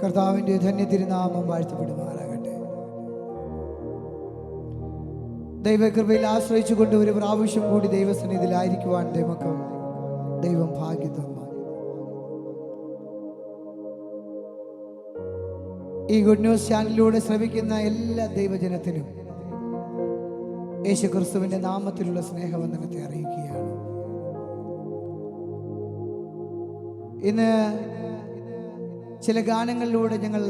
കർത്താവിൻ്റെ ധന്യ തിരുനാമം വാഴ്ത്തപ്പെടുമാറാകട്ടെ. ദൈവകൃപയിൽ ആശ്രയിച്ചുകൊണ്ട് ഒരു പ്രാവശ്യം കൂടി ദൈവസന്നിധിയിലായിരിക്കുവാൻ ദൈവം ഭാഗ്യം തന്നു. ഈ ഗുഡ് ന്യൂസ് ചാനലിലൂടെ ശ്രവിക്കുന്ന എല്ലാ ദൈവജനത്തിനും യേശുക്രിസ്തുവിന്റെ നാമത്തിലുള്ള സ്നേഹവന്ദനത്തെ അറിയിക്കുകയാണ്. ഇന്ന് ചില ഗാനങ്ങളിലൂടെ ഞങ്ങൾ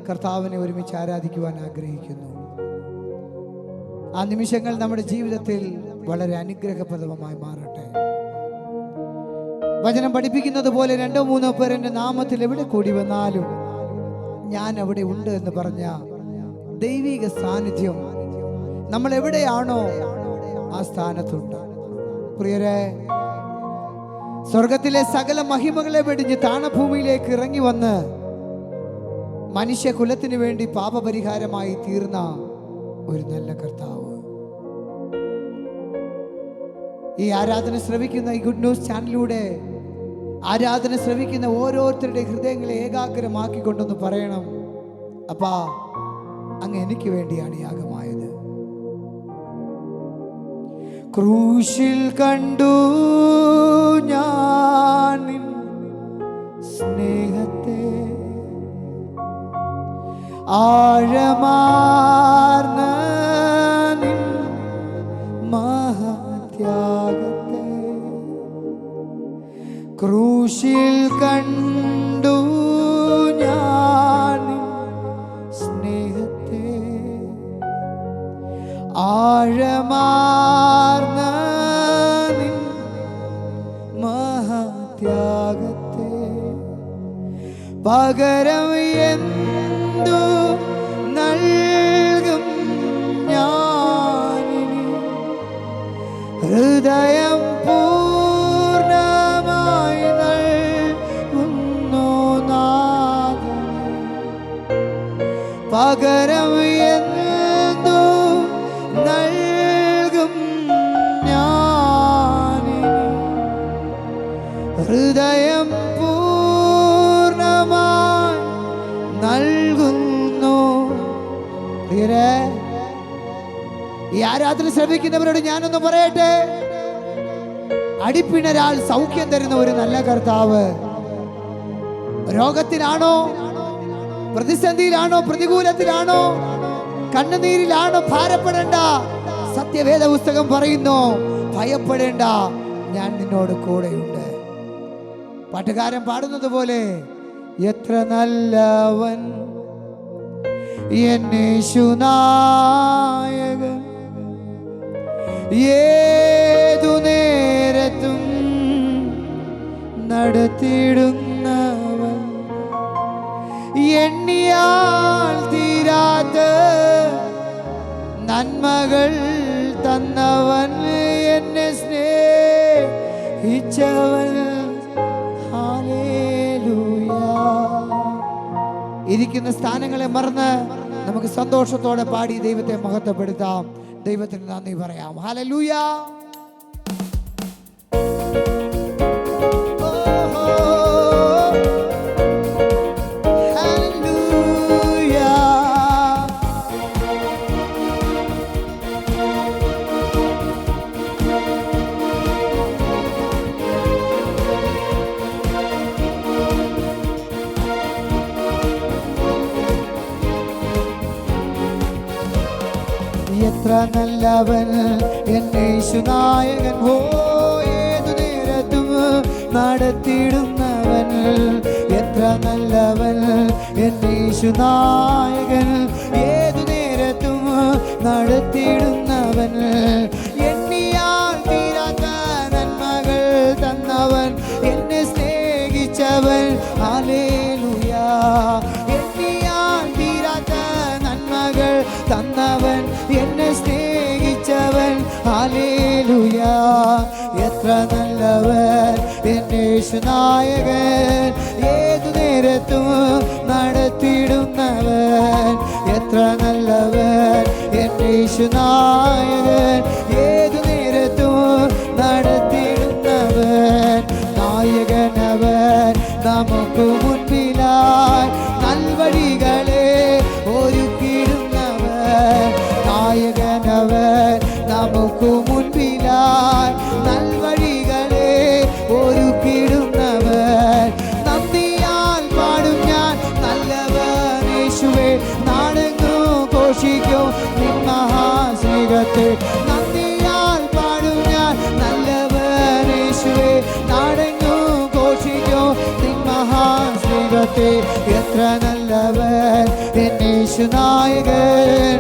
കർത്താവിനെ ഒരുമിച്ച് ആരാധിക്കുവാൻ ആഗ്രഹിക്കുന്നു. ആ നിമിഷങ്ങൾ നമ്മുടെ ജീവിതത്തിൽ വളരെ അനുഗ്രഹപ്രദമായി മാറട്ടെ. വചനം പഠിപ്പിക്കുന്നത് പോലെ 2-3 പേർ എൻ്റെ നാമത്തിൽ എവിടെ കൂടി വന്നാലും ഞാൻ അവിടെ ഉണ്ട് എന്ന് പറഞ്ഞ ദൈവിക സാന്നിധ്യം നമ്മൾ എവിടെയാണോ ആ സ്ഥാനത്തുണ്ട്. പ്രിയരെ, സ്വർഗത്തിലെ സകല മഹിമകളെ വെടിഞ്ഞ് താണഭൂമിയിലേക്ക് ഇറങ്ങി വന്ന് മനുഷ്യകുലത്തിന് വേണ്ടി പാപപരിഹാരമായി തീർന്ന ഒരു നല്ല കർത്താവ്. ഈ ആരാധന ശ്രവിക്കുന്ന ഈ ഗുഡ് ന്യൂസ് ചാനലിലൂടെ ആരാധന ശ്രവിക്കുന്ന ഓരോരുത്തരുടെ ഹൃദയങ്ങളെ ഏകാഗ്രമാക്കിക്കൊണ്ടൊന്ന് പറയണം, അപ്പാ അങ്ങ് എനിക്ക് വേണ്ടിയാണ് യാഗമായത്. ക്രൂശിൽ കണ്ടു ഞാൻ നിൻ സ്നേഹത്തെ, ആഴമാർന്ന നിൻ മഹത്യാഗത്തെ. ക്രൂശിൽ കണ്ടു ഞാൻ നിൻ സ്നേഹത്തെ, ആഴമാർന്ന നിൻ മഹത്യാഗത്തെ. പകരം എന്തു നൽകും ഞാനിനി, ഹൃദയം പൂർണ്ണമായി നൽകുന്നു നാഥനേ. പകരം എന്തു നൽകും ഞാനിനി, ഹൃദയം പൂർണ്ണമായി നൽകുന്നു. പ്രിയരേ, ഈ ആരാധന ശ്രമിക്കുന്നവരോട് ഞാനൊന്ന് പറയട്ടെ, അടിപ്പിണരാൽ സൗഖ്യം തരുന്ന ഒരു നല്ല കർത്താവ്. രോഗത്തിലാണോ, പ്രതിസന്ധിയിലാണോ, പ്രതികൂലത്തിലാണോ, കണ്ണുനീരിലാണോ, ഭാരപ്പെടേണ്ട. സത്യവേദ പുസ്തകം പറയുന്നു, ഭയപ്പെടേണ്ട, ഞാൻ നിന്നോട് കൂടെയുണ്ട്. പാട്ടുകാരൻ പാടുന്നത് പോലെ, എത്ര നല്ലവൻ യേശുനായകൻ, ഏതു നേരത്തും നടത്തിടുന്നവൻ, എണ്ണിയാൽ തീരാത്ത നന്മകൾ തന്നവൻ, എന്നെ സ്നേഹിച്ചവൻ. ഹല്ലേലൂയ. ഇരിക്കുന്ന സ്ഥാനങ്ങളെ മറന്ന് നമുക്ക് സന്തോഷത്തോടെ പാടി ദൈവത്തെ മഹത്വപ്പെടുത്താം. ദൈവത്തിന് നന്ദി പറയാം. ഹല്ലേലൂയ. എത്ര നല്ലവൻ യേശുനായകൻ, ഓ ഏതു നേരത്തും നടത്തിടുന്നവൻ. എത്ര നല്ലവൻ യേശുനായകൻ, ഏതു നേരത്തും നടത്തിടുന്നവൻ, എണ്ണിയാൽ തീരാത്ത നന്മകൾ തന്നവൻ, എന്നെ സ്നേഹിച്ചവൻ. ഹല്ലേലൂയ. എണ്ണിയാൽ തീരാത്ത നന്മകൾ തന്നവൻ, എന്നെ സ്നേഹിച്ചവൻ. ഹല്ലേലൂയ. എത്ര നല്ലവൻ യേശുനായകൻ, ഏതു നേരത്തും നടത്തിടുന്നവൻ. എത്ര നല്ലവൻ യേശുനായകൻ, ഏതു നേരത്തും നടത്തിടുന്നവൻ. നായകനവൻ നമുക്ക് മുൻപിലായി നൽവ ഘോഷിക്കും നിൻ മഹാസ്നേഹത്തെ. നന്ദിയാൽ പാടും ഞാൻ നല്ലവൻ യേശുവേ, നാടെങ്ങും ഘോഷിക്കും നിൻ മഹാസ്നേഹത്തെ. എത്ര നല്ലവൻ എൻ യേശുനായകൻ,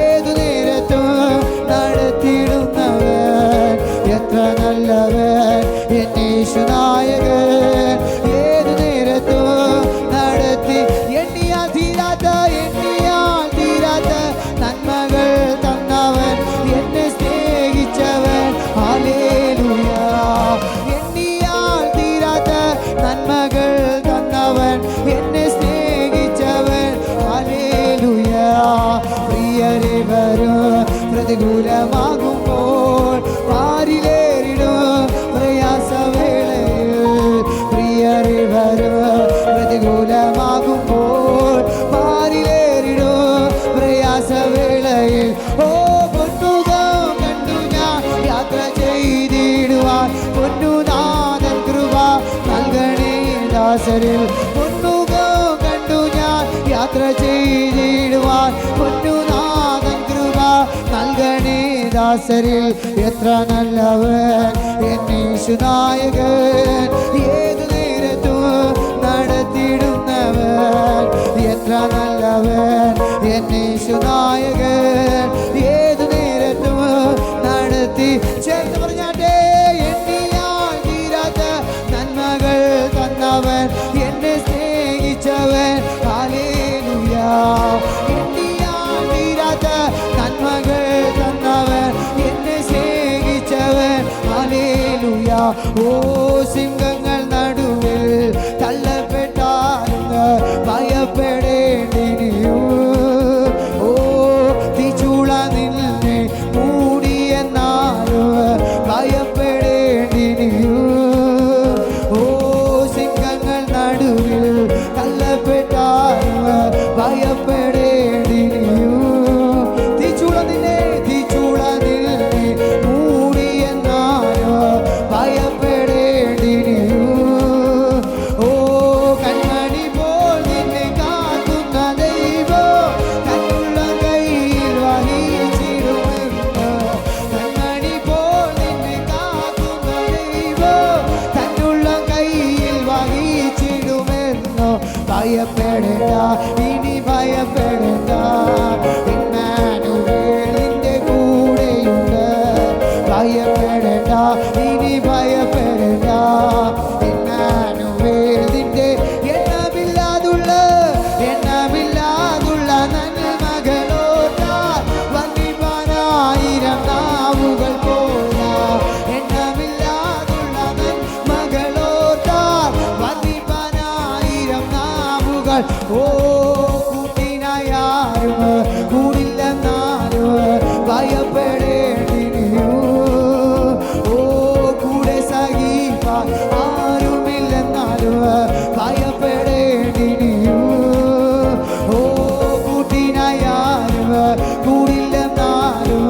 ഏതു നേരത്തും നടത്തിയിടുന്നവൻ. എത്ര നല്ലവൻ എൻ യേശുനായകൻ, ഏതു നേരത്തും നടത്തി. എണ്ണിയാൽ തീരാത്ത നന്മകൾ തന്നവൻ, എന്നെ സ്നേഹിച്ചവൻ. ഹല്ലേലൂയ. എണ്ണിയാൽ തീരാത്ത നന്മകൾ തന്നവൻ, എന്നെ സ്നേഹിച്ചവൻ. ഹല്ലേലൂയ. പ്രിയരെ വരും പ്രതികൂലമാകുമ്പോൾ പാരിലേറിടും പ്രയാസവേളയിൽ. പ്രിയരെ വരും പ്രതികൂലമാകുമ്പോൾ പാരിലേറിടും പ്രയാസവേളയിൽ. ഓ പൊന്നുകം കണ്ടു ഞാൻ യാത്ര ചെയ്തിടുവാൻ, പൊന്നുനാഥൻ കൃപ നൽകണേ ദാസരിൽ. പൊന്നുകം കണ്ടു ഞാൻ യാത്ര ചെയ്തിടുവാൻ, പൊന്നുനാഥൻ കൃപ നൽകണേ ദാസരിൽ. എത്ര നല്ലവൻ എൻ യേശുനായകൻ, ഏതു നേരത്തും നടത്തിയിടുന്നവൻ. എത്ര നല്ലവൻ എൻ യേശുനായകൻ, ഏതു നേരത്തും നടത്തി. ചേർന്ന് പറഞ്ഞാട്ടെ. എണ്ണിയാൽ തീരാത്ത നന്മകൾ തന്നവൻ, എന്നെ സ്നേഹിച്ചവൻ. ഹല്ലേലൂയ. എണ്ണിയാൽ തീരാത്ത നന്മകൾ തന്നവൻ, എന്നെ സ്നേഹിച്ചവൻ. ഹല്ലേലൂയ. ഓ സിംഹങ്ങൾ നടുവിൽ തള്ളപ്പെട്ടാലും ഭയപ്പെടേണ്ടിനിയും. ഓ തീച്ചൂള നിന്നെ മൂടിയെന്നാലും ഭയപ്പെടേണ്ടിനിയും. ഓ സിംഹങ്ങൾ നടുവിൽ തള്ളപ്പെട്ടാലും ഭയപ്പെടേണ്ടിനിയും. തീച്ചൂള നിന്നെ മൂടിയെന്നാലും ഭയപ്പെടേണ്ടിനിയും. ഓ കൺമണി പോൽ നിന്നെ കാക്കുന്ന ദൈവം തന്നുള്ള കയ്യിൽ വഹിച്ചിടുമെന്ന്. കൺമണി പോൽ നിന്നെ കാക്കുന്ന ദൈവം തന്നുള്ള കയ്യിൽ വഹിച്ചിടുമെന്ന്. ഭയപ്പെടേണ്ട, ഇനി ഭയപ്പെടേണ്ട, ഇമ്മാനുവേൽ നിന്റെ കൂടെയുണ്ട്. ഭയപ്പെടേണ്ട, ഇനി ഭയപ്പെടേണ്ട, ഇമ്മാനുവേൽ നിന്റെ എണ്ണമില്ലാതുള്ള നന്മകളോർത്താൽ വർണ്ണിപ്പാനായിരം നാവുകൾ പോരാ. എണ്ണമില്ലാതുള്ള നന്മകളോർത്താൽ വർണ്ണിപ്പാനായിരം നാവുകൾ. ഓ കൂട്ടിനായാലും കൂടില്ലെന്നാലും ഭയപ്പെടേണ്ടിനിയും. ഓ കൂടെ സഹിപ്പാൻ ആരുമില്ലെന്നാലും ഭയപ്പെടേണ്ടിനിയും. ഓ കൂട്ടിനായാലും കൂടില്ലെന്നാലും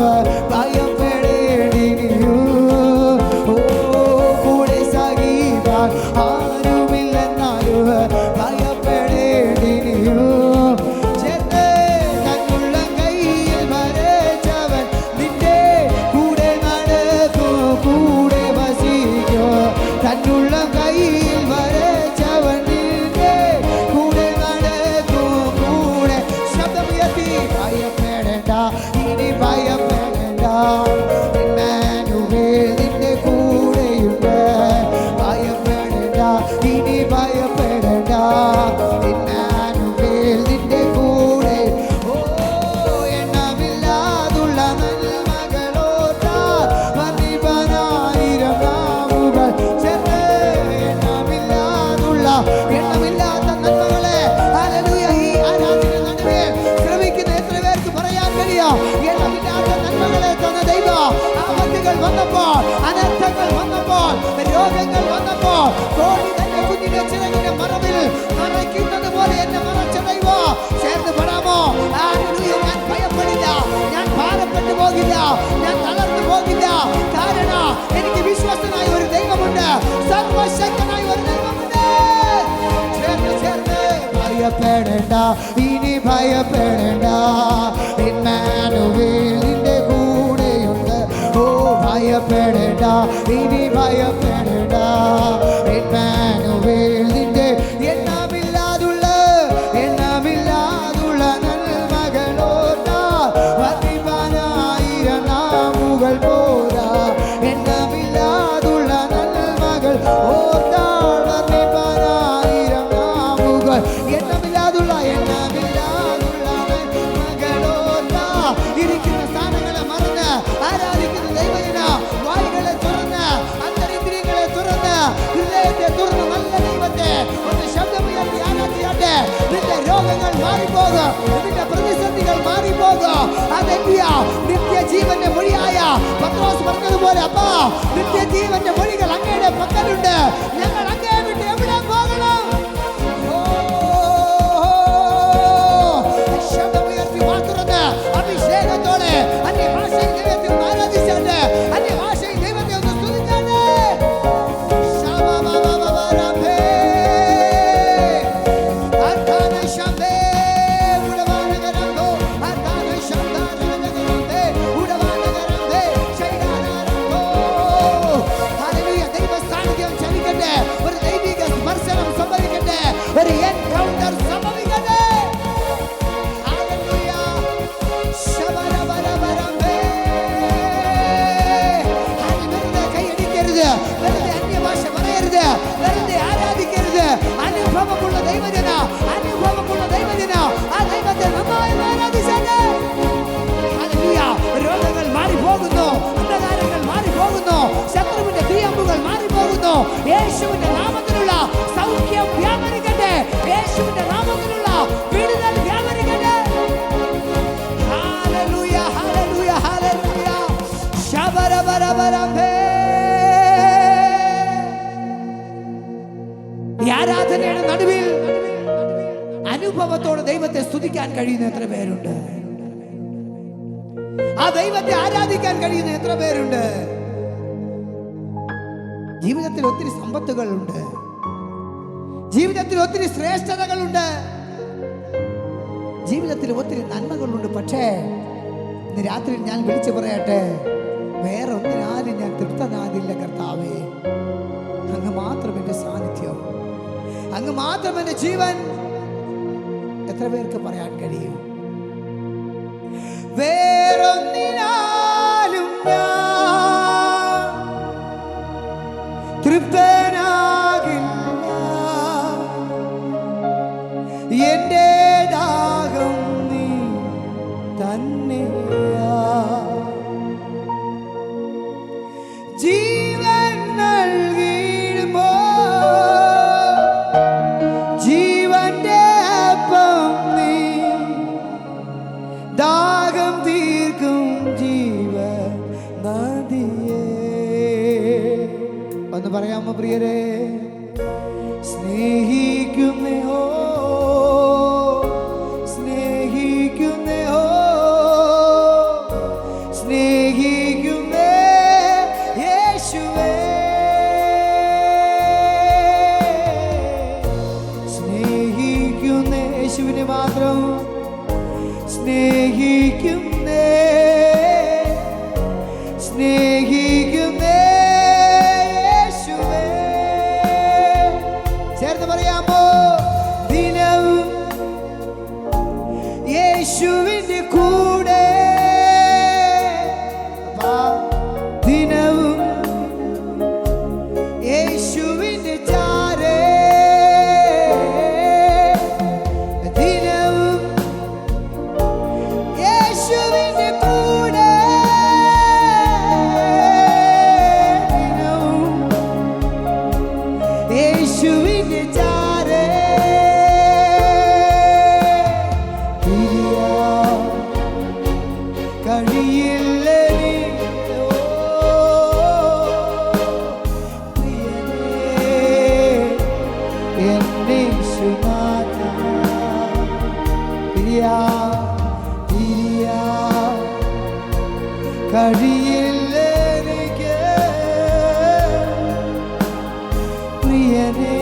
ഭയപ്പെടേണ്ടിനിയും. ഓ കൂടെ സഹിപ്പാൻ ആരുമില്ലെന്നാലും ഭയപ്പെടേണ്ടിനിയും. ചേർന്ന് തന്നുള്ള കയ്യിൽ വരച്ചവൻ നിന്റെ കൂടെ നടക്കും, കൂടെ വസിക്കും. തന്നുള്ള കയ്യിൽ വരച്ചവൻ നിന്റെ കൂടെ നടക്കും, കൂടെ. ശബ്ദമുയർത്തി. ഭയപ്പെടേണ്ട, ഇനി ഭയപ്പെടേണ്ട, ഇമ്മാനുവേൽ നിന്റെ കൂടെയുണ്ട്. ഭയപ്പെടേണ്ട, ഇനി ഭയപ്പെടേണ്ട, ഇമ്മാനുവേൽ നിന്റെ കൂടെ. ഓ എണ്ണമില്ലാതുള്ള നന്മകളോർത്താൽ വർണ്ണിപ്പാനായിരം നാവുകൾ. ചേർന്ന് എണ്ണമില്ലാത്ത നന്മകളെ. ഹല്ലേലൂയ. ഈ ആരാധന നടുവേ ശ്രമിക്കുന്ന എത്ര പേർക്ക് പറയാൻ കഴിയും? എണ്ണമില്ലാത്ത നന്മകളെ തന്ന ദൈവം. ആപത്തുകൾ വന്നപ്പോൾ, അനർത്ഥങ്ങൾ വന്നപ്പോൾ, രോഗങ്ങൾ വന്നപ്പോൾ, കോഴി തന്റെ കുഞ്ഞിനെ ചിറകിന്റെ മറവിൽ മറയ്ക്കുന്നത് പോലെ എന്നെ മറച്ച ദൈവം. ചേർന്ന് പെടാമോ? ഹല്ലേലൂയ. ഞാൻ ഭയപ്പെടില്ല, ഞാൻ ഭാരപ്പെട്ടു പോകില്ല, ഞാൻ തളർന്നു പോകില്ല. കാരണം എനിക്ക് വിശ്വസ്തനായ ഒരു ദൈവമുണ്ട്, സർവശക്തനായ ഒരു ദൈവമുണ്ട്. ചേർന്ന് ഭയപ്പെടേണ്ട, ഇനി ഭയപ്പെടേണ്ട, ഭയപ്പെടേണ്ട, ഇനി ഭയപ്പെടേണ്ട. ഇമ്മാനുവേൽ നിന്റെ എണ്ണമില്ലാതുള്ള നന്മകളോർത്താൽ വർദ്ധിപ്പാനായിരം നാമുകൾ പോരാ. എണ്ണമില്ലാതുള്ള നന്മകൾ ഓർത്താൽ വർദ്ധിപ്പാനായിരം നാമുകൾ. എണ്ണമില്ലാതുള്ള നന്മകളോർത്താൽ ഇരിക്കുന്ന സ്ഥാനങ്ങളെ മറന്ന് ആരാധിക്കുന്ന ദൈവജന വായുകളെ തുറന്ന് അന്തരിന്ദ്രിയങ്ങളെ തുറന്ന് ഹൃദയത്തെ തുറന്ന് നല്ല ദൈവത്തെ ഒന്ന് ശബ്ദമുയർത്തി ആരാധിക്കട്ടെ. നിന്റെ രോഗങ്ങൾ മാറിപ്പോകും, നിന്റെ പ്രതിസന്ധികൾ മാറിപ്പോകും. ഹല്ലേലൂയ. നിത്യജീവന്റെ മൊഴിയായ പത്രോസ് പറഞ്ഞതുപോലെ, അപ്പാ നിത്യജീവന്റെ മൊഴികൾ അങ്ങയുടെ പക്കലുണ്ട്, ഞങ്ങൾ അങ്ങയെ വിട്ട് എവിടെ പോകണം? ശബ്ദമുയർത്തി വാതുറന്ന് അഭിഷേകത്തോടെ അന്യഭാഷയിൽ ദൈവത്തെ ഒന്ന് ആരാധിച്ചാട്ടെ, അന്യഭാഷയിൽ ദൈവത്തെ ഒന്ന് സ്തുതിച്ചാട്ടെ. ദൈവസാന്നിധ്യം ചലിക്കട്ടെ, ഒരു ദൈവിക സ്പർശനം സംഭവിക്കട്ടെ, ഒരു എൻകൗണ്ടർ സംഭവിക്കട്ടെ. വെറുതെ അന്യഭാഷ പറയരുത്, വെറുതെ ആരാധിക്കരുത്. അനുഭവമുള്ള ദൈവജന ആ ദൈവത്തെ നന്നായി ആരാധിച്ചാട്ടെ. ഹല്ലേലൂയ. രോഗങ്ങൾ മാറിപ്പോകുന്നു, അന്ധകാരങ്ങൾ മാറിപ്പോകുന്നു, ശത്രുവിന്റെ തീയമ്പുകൾ മാറിപ്പോകുന്നു. യേശുവിന്റെ നാമത്തിലുള്ള സൗഖ്യം വ്യാപരിക്കട്ടെ, യേശുവിന്റെ നാമത്തിലുള്ള വിടുതൽ വ്യാപരിക്കട്ടെ. Hallelujah, hallelujah, hallelujah. ശബരബരബരബേ. ഈ ആരാധനയുടെ നടുവിൽ അനുഭവത്തോടെ ദൈവത്തെ സ്തുതിക്കാൻ കഴിയുന്ന എത്ര പേരുണ്ട്? ആ ദൈവത്തെ ആരാധിക്കാൻ കഴിയുന്ന എത്ര പേരുണ്ട്? ജീവിതത്തിൽ ഒത്തിരി സമ്പത്തുകളുണ്ട്, ജീവിതത്തിൽ ഒത്തിരി ശ്രേഷ്ഠതകളുണ്ട്, ജീവിതത്തിൽ ഒത്തിരി നന്മകളുണ്ട്. പക്ഷേ ഇന്ന് രാത്രി ഞാൻ വിളിച്ചു പറയട്ടെ, വേറെ ഒന്നിനാലും ഞാൻ തൃപ്തനാകില്ല കർത്താവേ. അങ്ങ് മാത്രം എൻ്റെ സാന്നിധ്യം, അങ്ങ് മാത്രം എൻ്റെ ജീവൻ. എത്ര പേർക്ക് പറയാൻ കഴിയും? വേറൊന്നിനാലും ഞാൻ തൃപ്തനാകില്ല, എൻ്റെ ദാഹം നീ തന്നെയാ. ജീവൻ നൽകിയിടുമോ, ജീവന്റെ അപ്പം നീ, ദാഹം തീർക്കും ജീവ നദിയേ. ഒന്ന് പറയാമോ പ്രിയരെ? സ്നേഹിക്കുന്നോ, സ്നേഹിക്കുന്നോ, സ്നേഹിക്കുന്നേ യേശുവേ. സ്നേഹിക്കുന്ന യേശുവിനെ മാത്രം സ്നേഹിക്കുന്നേ, സ്നേഹിക്കുന്നേ യേശുവേ. ചേർന്ന് പറയാമോ? ദിനവും യേശുവിന്റെ കൂടെ, ദിനവും യേശുവിന്റെ ചാരേ, ദിനവും യേശുവിന്റെ കൂടെ, ദിനവും യേശുവിന്റെ ചാരേ. കഴിയില്ല കഴിയില്ല എനിക്ക് പ്രിയനേ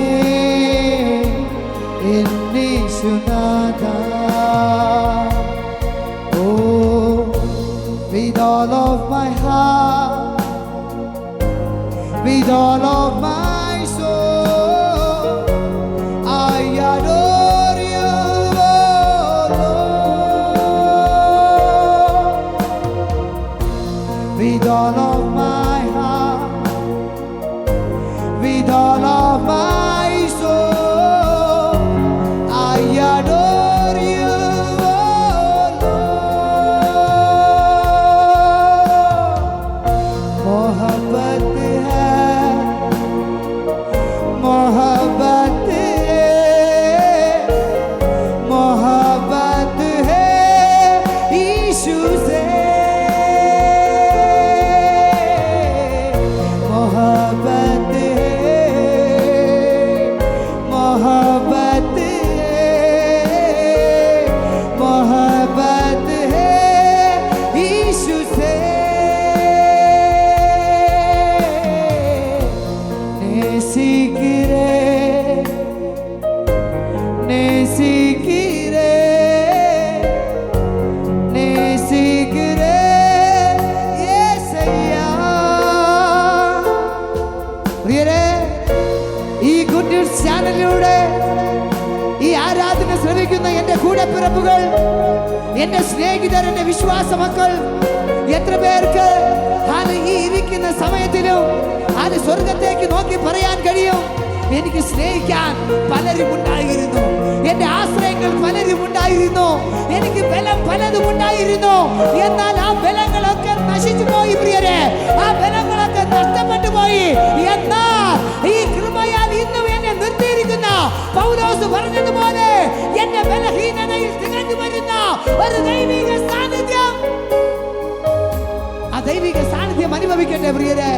എന്നീശുനാഥ. Oh, with all of my heart with all of my soul. I adore you, oh Lord, with all of my heart, with all of my soul. I adore you, oh Lord. मोहब्बत ഈ good news ചാനലിലൂടെ ഈ ആരാധന ശ്രമിക്കുന്ന എൻ്റെ കൂടെപ്പിറപ്പുകൾ, എൻ്റെ സ്നേഹിതർ, എൻ്റെ വിശ്വാസ മക്കൾ, എത്ര പേർക്ക് ഈ ഇരിക്കുന്ന സമയത്തിലും സ്വർഗത്തേക്ക് നോക്കി പറയാൻ കഴിയും, എനിക്ക് സ്നേഹിക്കാൻ പലരും ഉണ്ടായിരുന്നു, എന്റെ ആശ്രയങ്ങൾ പലരും ഉണ്ടായിരുന്നു, എനിക്ക് ബലം പലതും ഉണ്ടായിരുന്നു. എന്നാൽ ആ ബലങ്ങളൊക്കെ നശിച്ചു പോയി പ്രിയരെ, ആ ബലങ്ങളൊക്കെ നഷ്ടപ്പെട്ടു പോയി. എന്നാൽ ഈ കൃപയാൽ ഇന്നും എന്നെ നിർത്തിയിരിക്കുന്ന പൗലോസ് പറഞ്ഞതുപോലെ എന്റെ ബലഹീനതയിൽ തികഞ്ഞു വരുന്ന ഒരു ദൈവിക സാന്നിധ്യം, ആ ദൈവിക സാന്നിധ്യം അനുഭവിക്കട്ടെ പ്രിയരെ,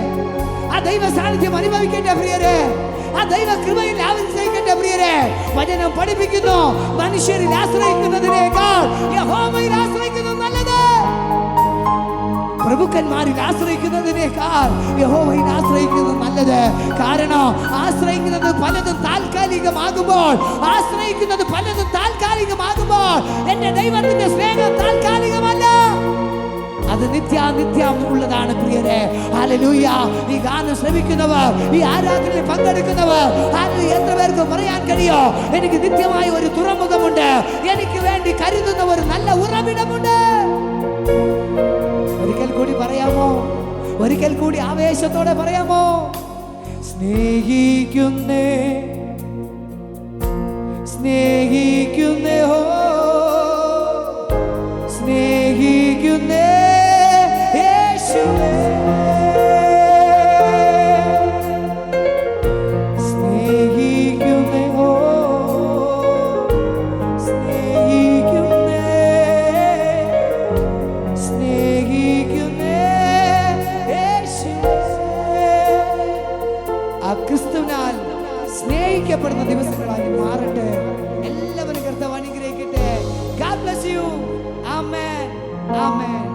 ആ ദൈവ സാന്നിധ്യം അനുഭവിക്കട്ടെ പ്രിയരെ, ആ ദൈവ കൃപയിൽ ആശ്രയിക്കട്ടെ പ്രിയരെ. വചനം പഠിപ്പിക്കുന്നു, മനുഷ്യരിൽ ആശ്രയിക്കുന്നതിനേക്കാൾ യഹോവയിൽ ആശ്രയിക്കുന്നത് നല്ലത്. പ്രഭുക്കന്മാരിൽ ആശ്രയിക്കുന്നതിനേക്കാൾ യഹോവയിൽ ആശ്രയിക്കുന്നത് നല്ലത്. കാരണം ആശ്രയിക്കുന്നത് പലതും താൽക്കാലികമാകുമ്പോൾ, ആശ്രയിക്കുന്നത് പലതും താൽക്കാലികമാകുമ്പോൾ എന്റെ ദൈവത്തിന്റെ സ്നേഹം താൽക്കാലികമല്ല, അത് നിത്യാനിത്യം ഉള്ളതാണ് പ്രിയരെ. ഹല്ലേലൂയ. ഈ ഗാനം ശ്രമിക്കുന്നവർ, ഈ ആരാധനയിൽ പങ്കെടുക്കുന്നവർ, എത്ര പേർക്ക് പറയാൻ കഴിയോ, എനിക്ക് നിത്യമായ ഒരു തുറമുഖമുണ്ട്, എനിക്ക് വേണ്ടി കരുതുന്ന ഒരു നല്ല ഉറവിടമുണ്ട്. ഒരിക്കൽ കൂടി പറയാമോ? ഒരിക്കൽ കൂടി ആവേശത്തോടെ പറയാമോ? സ്നേഹിക്കുന്നേ, സ്നേഹിക്കുന്നേ, ഹോ സ്നേഹിക്കുന്നേ യേശുവേ, സ്നേഹിക്കുന്നേ, ഹോ സ്നേഹിക്കുന്നേ, സ്നേഹിക്കുന്നേ യേശുവേ. ആ ക്രിസ്തുവിനാൽ സ്നേഹിക്കപ്പെടുന്ന ദിവസങ്ങളായി മാറട്ടെ. എല്ലാവരും കർത്താവ് അനുഗ്രഹിക്കട്ടെ. God bless you. Amen. Amen.